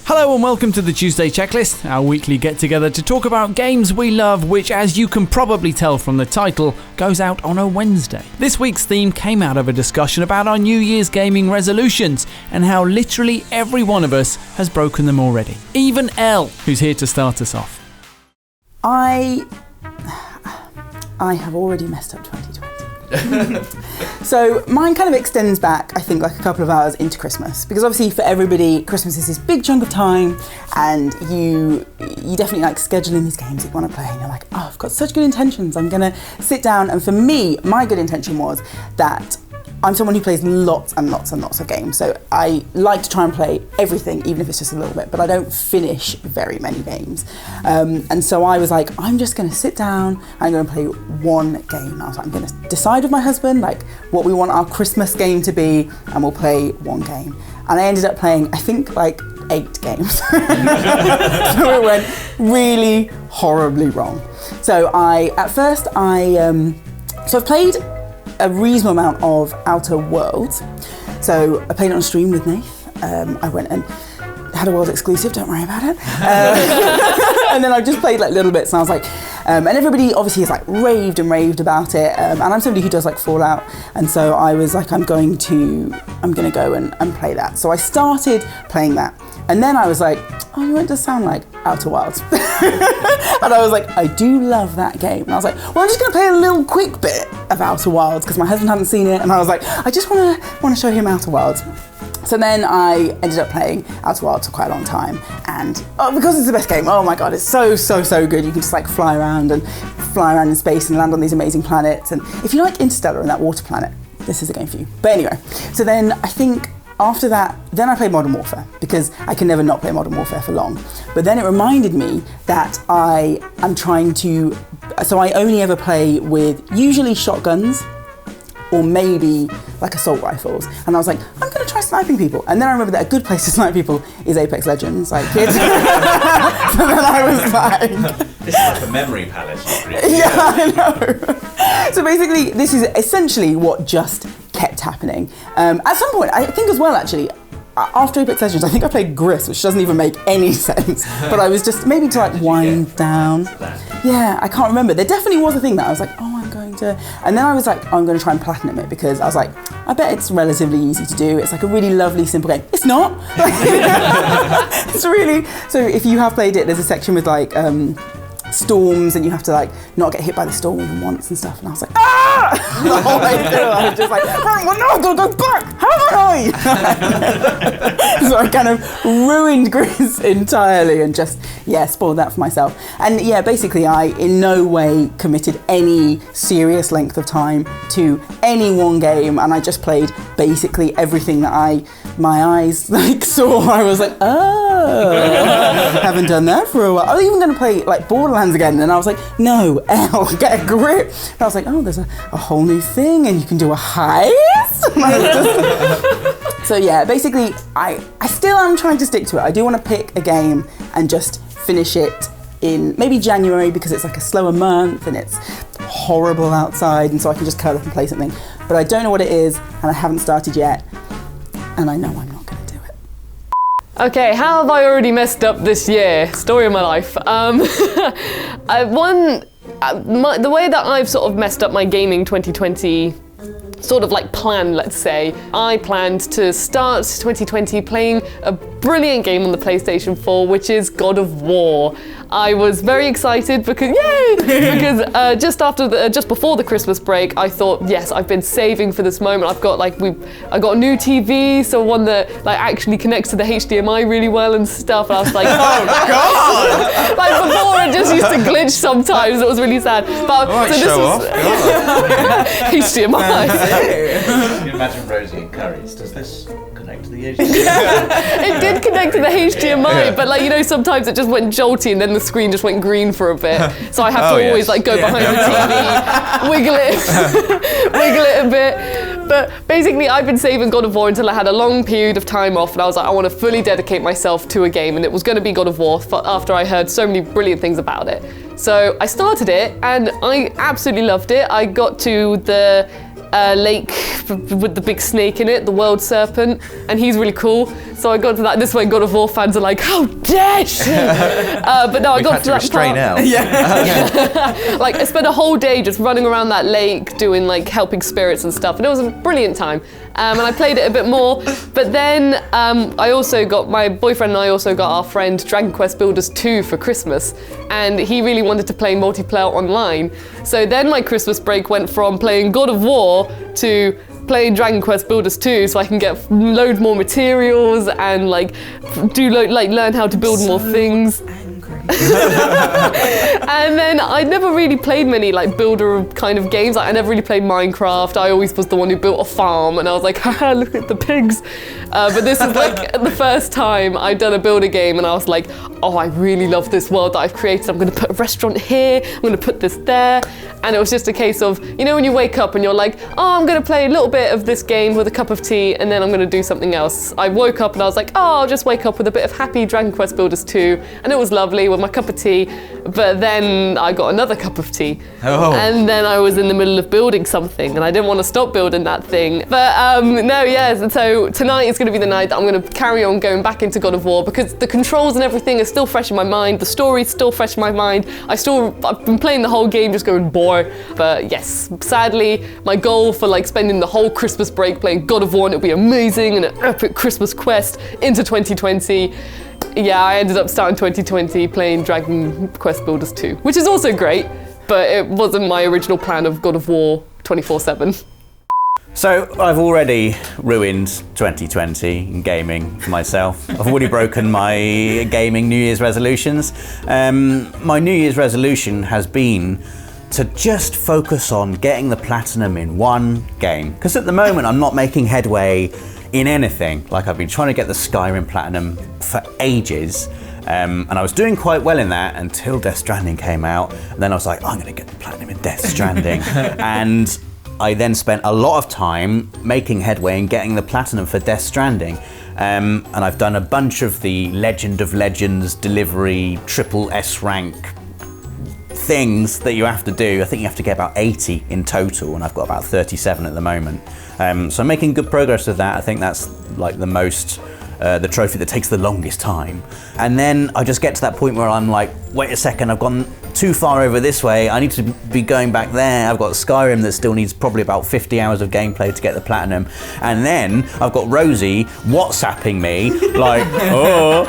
Hello and welcome to the Tuesday Checklist, our weekly get-together to talk about games we love, which, as you can probably tell from the title, goes out on a Wednesday. This week's theme came out of a discussion about our New Year's gaming resolutions and how literally every one of us has broken them already. Even Elle, who's here to start us off. I have already messed up 2020. So mine kind of extends back, I think, like a couple of hours into Christmas, because obviously for everybody, Christmas is this big chunk of time, and you definitely like scheduling these games that you want to play, and you're like, oh, I've got such good intentions, I'm gonna sit down. And for me, my good intention was that I'm someone who plays lots and lots and lots of games, so I like to try and play everything, even if it's just a little bit, but I don't finish very many games. And so I was like, I'm just gonna sit down, and I'm gonna play one game. I was like, I'm gonna decide with my husband like what we want our Christmas game to be, and we'll play one game. And I ended up playing, I think, like 8 games. So it went really horribly wrong. So I've played a reasonable amount of Outer Worlds. So I played it on stream with Nath. I went and had a world exclusive, don't worry about it. And then I just played like little bits, and I was like, and everybody obviously has like raved and raved about it. And I'm somebody who does like Fallout, and so I was like, I'm gonna go and play that. So I started playing that, and then I was like, oh, you know, it does sound like Outer Wilds. And I was like, I do love that game. And I was like, well, I'm just gonna play a little quick bit of Outer Wilds because my husband hadn't seen it, and I was like, I just wanna show him Outer Wilds. So then I ended up playing Outer Wilds for quite a long time, and because it's the best game, oh my god, it's so good. You can just like fly around in space and land on these amazing planets. And if you like Interstellar and that water planet, this is a game for you. But anyway, so then I think after that, then I played Modern Warfare, because I can never not play Modern Warfare for long. But then it reminded me that I only ever play with usually shotguns, or maybe like assault rifles. And I was like, I'm gonna try sniping people. And then I remember that a good place to snipe people is Apex Legends, like kids. So then I was like... This is like a memory palace. Yeah, I know. So basically, this is essentially what just kept happening. At some point, I think as well, actually, after Apex Legends, I think I played Gris, which doesn't even make any sense. But I was just, maybe to like wind down. Yeah, I can't remember. There definitely was a thing that I was like, oh, I'm going to... And then I was like, oh, I'm going to try and platinum it, because I was like, I bet it's relatively easy to do. It's like a really lovely, simple game. It's not. It's really... So if you have played it, there's a section with like storms, and you have to like not get hit by the storm even once and stuff. And I was like, ah! The whole way through, I was just like, oh no, I've got to go back. Haven't I? So I kind of ruined Gris entirely and just, yeah, spoiled that for myself. And yeah, basically I in no way committed any serious length of time to any one game, and I just played basically everything that my eyes like saw. I was like, oh, haven't done that for a while. I was even going to play like Borderlands again, and I was like, no, Elle, get a grip. And I was like, oh, there's a whole new thing, and you can do a heist. So yeah, basically, I still am trying to stick to it. I do want to pick a game and just finish it in maybe January, because it's like a slower month and it's horrible outside, and so I can just curl up and play something. But I don't know what it is, and I haven't started yet, and I know I'm not going to do it. Okay, how have I already messed up this year? Story of my life. The way that I've sort of messed up my gaming 2020 sort of like plan, let's say, I planned to start 2020 playing a brilliant game on the PlayStation 4, which is God of War. I was very excited because, yay! Because just before the Christmas break, I thought, yes, I've been saving for this moment. I got a new TV, so one that like actually connects to the HDMI really well and stuff. And I was like, oh God! Like before, it just used to glitch sometimes. It was really sad. But HDMI. Can you imagine Rosie and Curry's? Does this connect to the HDMI? It did connect to the HDMI, but like, you know, sometimes it just went jolty and then the screen just went green for a bit. So I have to always like go behind the TV, wiggle it a bit. But basically I've been saving God of War until I had a long period of time off, and I was like, I want to fully dedicate myself to a game, and it was going to be God of War after I heard so many brilliant things about it. So I started it and I absolutely loved it. I got to the lake with the big snake in it, the world serpent, and he's really cool. So I got to that. This way, God of War fans are like, "How dare she!" But no, I got to that restrain part. out. Yeah. Like I spent a whole day just running around that lake, doing like helping spirits and stuff, and it was a brilliant time. And I played it a bit more. But then I also got my boyfriend and I also got our friend Dragon Quest Builders 2 for Christmas, and he really wanted to play multiplayer online. So then my Christmas break went from playing God of War to playing Dragon Quest Builders 2, so I can get load more materials and like learn how to build more things. And then I never really played many like builder kind of games. Like, I never really played Minecraft. I always was the one who built a farm, and I was like, haha, look at the pigs. But this is like the first time I'd done a builder game, and I was like, oh, I really love this world that I've created. I'm going to put a restaurant here. I'm going to put this there. And it was just a case of, you know, when you wake up and you're like, oh, I'm going to play a little bit of this game with a cup of tea, and then I'm going to do something else. I woke up and I was like, oh, I'll just wake up with a bit of happy Dragon Quest Builders 2, and it was lovely with my cup of tea. But then I got another cup of tea, and then I was in the middle of building something, and I didn't want to stop building that thing. But so tonight is going to be the night that I'm going to carry on going back into God of War, because the controls and everything are still fresh in my mind. The story's still fresh in my mind. I've been playing the whole game just going, boy. But yes, sadly, my goal for like spending the whole Christmas break playing God of War, and it'll be amazing and an epic Christmas quest into 2020. Yeah, I ended up starting 2020 playing Dragon Quest Builders 2, which is also great, but it wasn't my original plan of God of War 24/7. So I've already ruined 2020 in gaming for myself. I've already broken my gaming New Year's resolutions. My New Year's resolution has been to just focus on getting the platinum in one game. Because at the moment I'm not making headway in anything. Like, I've been trying to get the Skyrim platinum for ages. And I was doing quite well in that until Death Stranding came out. And then I was like, I'm gonna get the platinum in Death Stranding. And I then spent a lot of time making headway in getting the platinum for Death Stranding. And I've done a bunch of the Legend of Legends delivery triple S rank things that you have to do. I think you have to get about 80 in total, and I've got about 37 at the moment. So I'm making good progress with that. I think that's like the trophy that takes the longest time. And then I just get to that point where I'm like, wait a second, I've gone too far over this way. I need to be going back there. I've got Skyrim that still needs probably about 50 hours of gameplay to get the platinum. And then I've got Rosie WhatsApping me like, oh,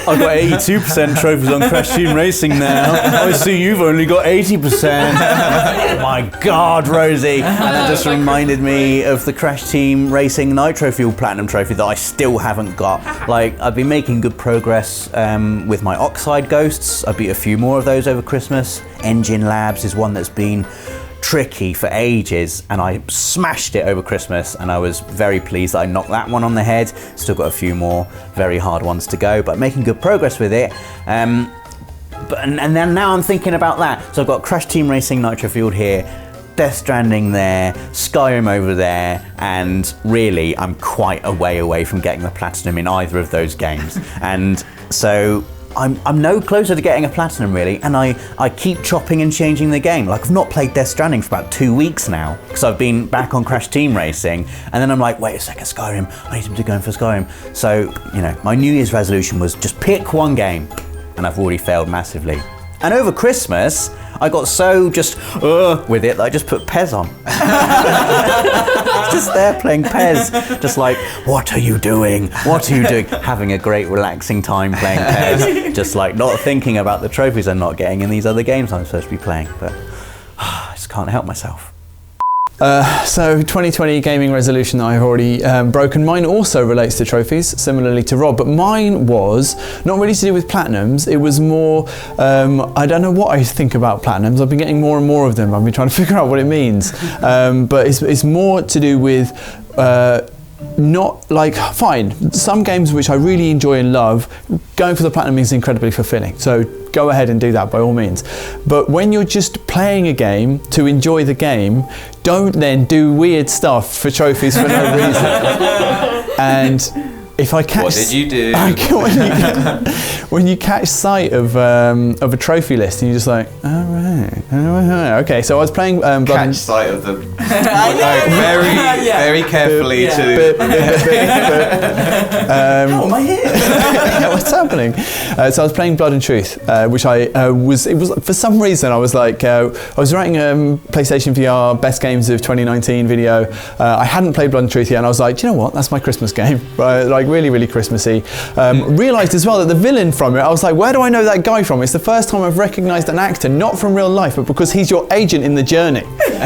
I've got 82% trophies on Crash Team Racing now. I see you've only got 80%. Oh my God, Rosie. And that just reminded me of the Crash Team Racing Nitro-Fueled Platinum trophy that I still haven't got. Like, I've been making good progress with my Oxide Ghosts. I beat a few more of those over Christmas. Engine Labs is one that's been tricky for ages, and I smashed it over Christmas, and I was very pleased that I knocked that one on the head. Still got a few more very hard ones to go, but making good progress with it. And then now I'm thinking about that. So I've got Crash Team Racing Nitro-Fueled here, Death Stranding there, Skyrim over there, and really I'm quite a way away from getting the platinum in either of those games. And so I'm no closer to getting a platinum really, and I keep chopping and changing the game. Like, I've not played Death Stranding for about 2 weeks now, because I've been back on Crash Team Racing, and then I'm like, wait a second, Skyrim, I need to be going for Skyrim. So, you know, my New Year's resolution was just pick one game, and I've already failed massively. And over Christmas, I got so just with it that I just put Pez on. Just there playing Pez, just like, what are you doing? What are you doing? Having a great relaxing time playing Pez, just like not thinking about the trophies I'm not getting in these other games I'm supposed to be playing, but I just can't help myself. So 2020 gaming resolution that I've already broken. Mine also relates to trophies, similarly to Rob, but mine was not really to do with platinums. It was more, I don't know what I think about platinums. I've been getting more and more of them. I've been trying to figure out what it means. But it's more to do with not like, fine, some games which I really enjoy and love, going for the platinum is incredibly fulfilling. So go ahead and do that by all means. But when you're just playing a game to enjoy the game, don't then do weird stuff for trophies for no reason. And if I catch... What did you do? When you catch sight of a trophy list, and you're just like, all right, okay. So I was playing Blood Catch sight of them. Very carefully to... How am I here? What's happening? So I was playing Blood and Truth, which it was for some reason I was like, I was writing a PlayStation VR Best Games of 2019 video. I hadn't played Blood and Truth yet, and I was like, do you know what? That's my Christmas game, right? Like really, really Christmassy. Realised as well that the villain from it, I was like, where do I know that guy from? It's the first time I've recognised an actor, not from real life, but because he's your agent in The Journey.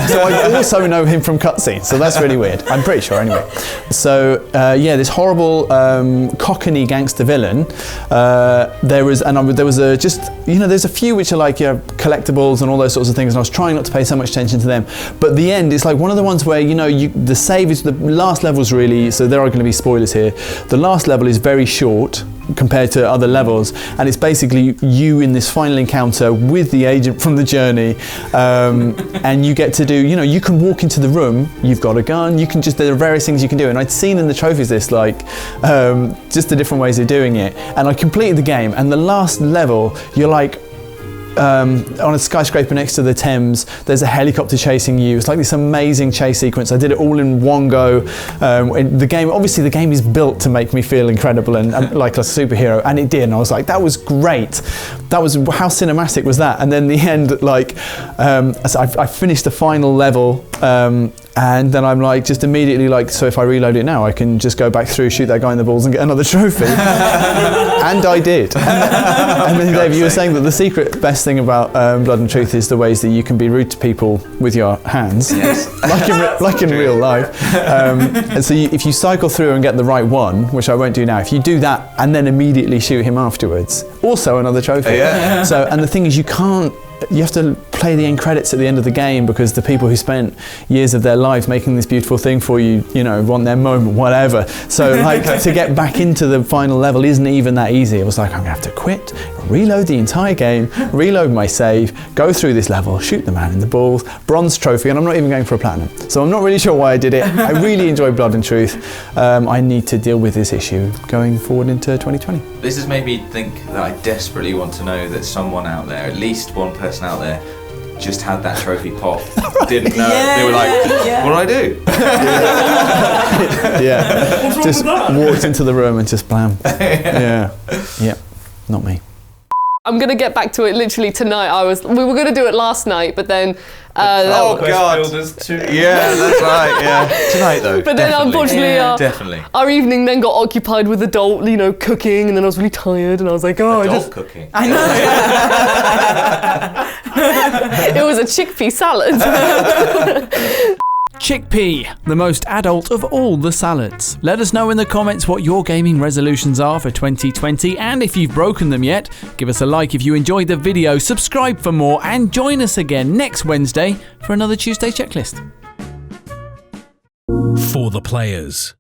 So I also know him from cutscenes. So that's really weird. I'm pretty sure anyway. So this horrible Cockney gangster villain. There was there's a few which are like collectibles and all those sorts of things, and I was trying not to pay so much attention to them. But the end is like one of the ones where the save is the last level's really, so there are going to be spoilers here. The last level is very short compared to other levels, and it's basically you in this final encounter with the agent from The Journey, and you get to do, you can walk into the room, you've got a gun, there are various things you can do, and I'd seen in the trophies list just the different ways of doing it, and I completed the game, and the last level you're like on a skyscraper next to the Thames, there's a helicopter chasing you. It's like this amazing chase sequence. I did it all in one go. The game is built to make me feel incredible and like a superhero, and it did, and I was like, that was great. How cinematic was that? And then the end, so I finished the final level, and then I'm like, just immediately like, so if I reload it now, I can just go back through, shoot that guy in the balls and get another trophy. And I did. And then Dave, you were saying that the secret best thing about Blood and Truth is the ways that you can be rude to people with your hands. Yes. like in real life. And so if you cycle through and get the right one, which I won't do now, if you do that and then immediately shoot him afterwards, also another trophy. Yeah. So, and the thing is, you have to play the end credits at the end of the game, because the people who spent years of their lives making this beautiful thing for you, want their moment, whatever. So to get back into the final level isn't even that easy. It was like, I'm gonna have to quit, reload the entire game, reload my save, go through this level, shoot the man in the balls, bronze trophy, and I'm not even going for a platinum. So I'm not really sure why I did it. I really enjoyed Blood and Truth. I need to deal with this issue going forward into 2020. This has made me think that I desperately want to know that someone out there, at least one person out there, just had that trophy pop. Didn't know. They were like, what do I do? Just walked into the room and just blam. Yeah, not me. I'm gonna get back to it literally tonight. We were gonna do it last night, but then God! Yeah, that's right. Yeah, tonight though. But then unfortunately, our evening then got occupied with adult, cooking, and then I was really tired, and I was like, adult cooking. I know. It was a chickpea salad. Chickpea, the most adult of all the salads. Let us know in the comments what your gaming resolutions are for 2020, and if you've broken them yet, give us a like if you enjoyed the video, subscribe for more, and join us again next Wednesday for another Tuesday checklist. For the players.